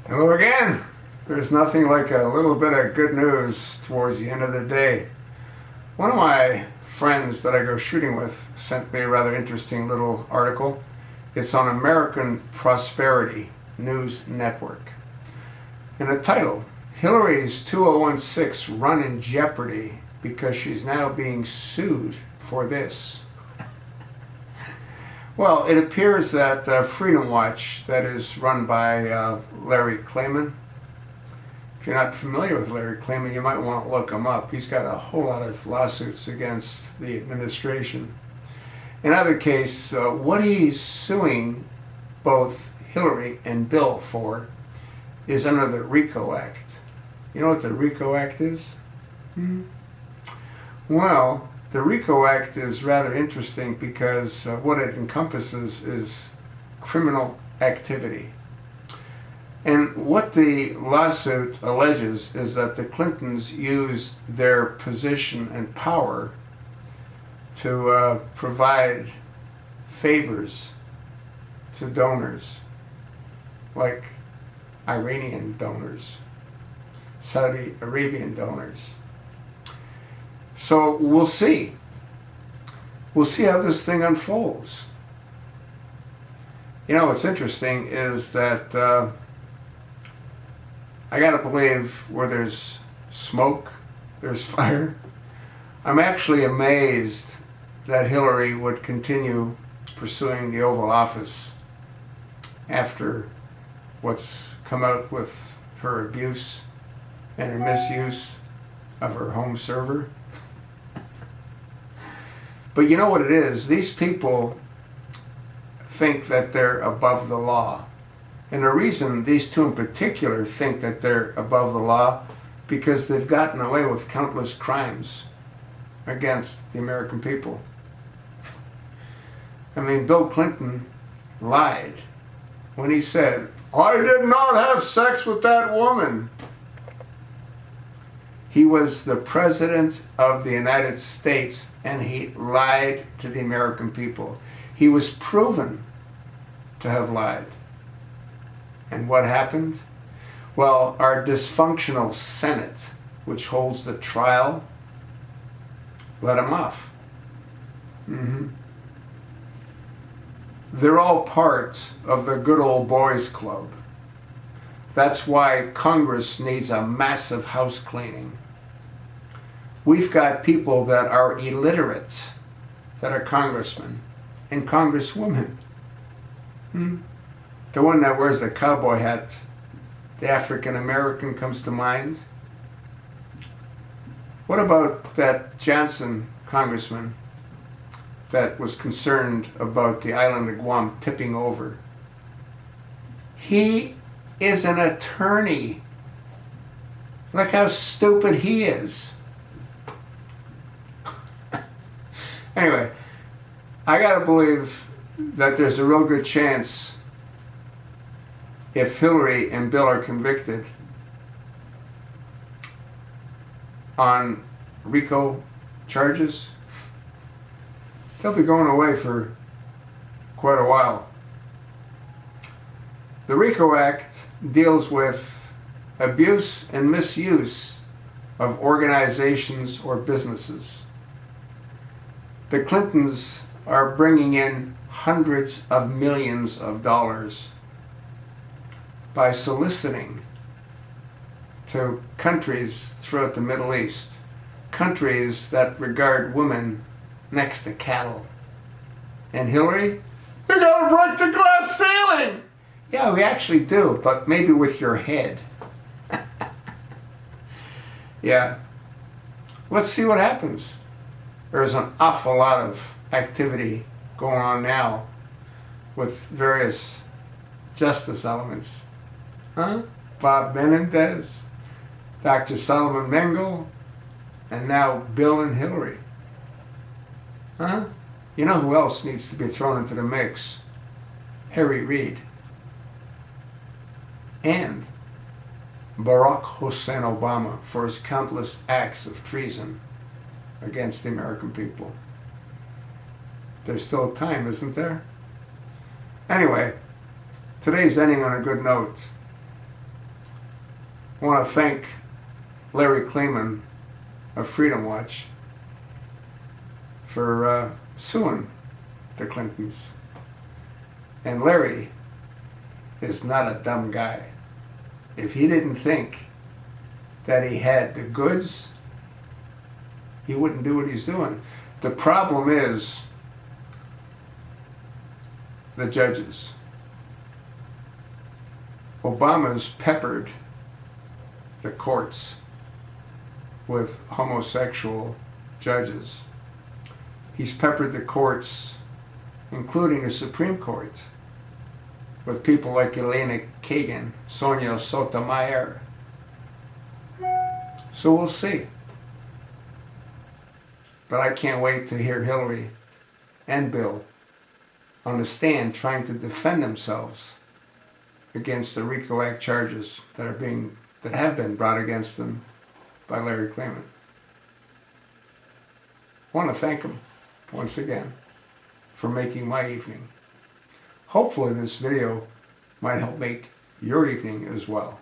Hello again. There's nothing like a little bit of good news towards the end of the day. One of my friends that I go shooting with sent me a rather interesting little article. It's on American Prosperity News Network. And the title, Hillary's 2016 run in jeopardy because she's now being sued for this. Well, it appears that Freedom Watch, that is run by Larry Klayman. If you're not familiar with Larry Klayman, you might want to look him up. He's got a whole lot of lawsuits against the administration. In either case, what he's suing both Hillary and Bill for is under the RICO Act. You know what the RICO Act is? Well, the RICO Act is rather interesting because what it encompasses is criminal activity. And what the lawsuit alleges is that the Clintons used their position and power to provide favors to donors, like Iranian donors, Saudi Arabian donors. So we'll see. We'll see how this thing unfolds. You know, what's interesting is that I gotta believe where there's smoke, there's fire. I'm actually amazed that Hillary would continue pursuing the Oval Office after what's come out with her abuse and her misuse of her home server. But you know what it is? These people think that they're above the law. And the reason these two in particular think that they're above the law, because they've gotten away with countless crimes against the American people. I mean, Bill Clinton lied when he said, "I did not have sex with that woman." He was the President of the United States and he lied to the American people. He was proven to have lied. And what happened? Well, our dysfunctional Senate, which holds the trial, let him off. They're all part of the good old boys club. That's why Congress needs a massive house cleaning. We've got people that are illiterate that are congressmen and congresswomen. The one that wears the cowboy hat, the African American, comes to mind. What about that Johnson congressman that was concerned about the island of Guam tipping over? He is an attorney. Look how stupid he is. Anyway, I gotta believe that there's a real good chance, if Hillary and Bill are convicted on RICO charges, they'll be going away for quite a while. The RICO Act deals with abuse and misuse of organizations or businesses. The Clintons are bringing in hundreds of millions of dollars by soliciting to countries throughout the Middle East, countries that regard women next to cattle. And Hillary, you gotta break the glass ceiling! Yeah, we actually do, but maybe with your head. Yeah. Let's see what happens. There's an awful lot of activity going on now with various justice elements. Bob Menendez, Dr. Solomon Mengele, and now Bill and Hillary. You know who else needs to be thrown into the mix? Harry Reid. And Barack Hussein Obama for his countless acts of treason against the American people. There's still time, isn't there? Anyway, today's ending on a good note. I want to thank Larry Klayman of Freedom Watch for suing the Clintons. And Larry is not a dumb guy. If he didn't think that he had the goods, he wouldn't do what he's doing. The problem is the judges. Obama's peppered the courts with homosexual judges. He's peppered the courts, including the Supreme Court, with people like Elena Kagan, Sonia Sotomayor. So we'll see. But I can't wait to hear Hillary and Bill on the stand trying to defend themselves against the RICO Act charges that have been brought against them by Larry Klayman. I want to thank him once again for making my evening. Hopefully this video might help make your evening as well.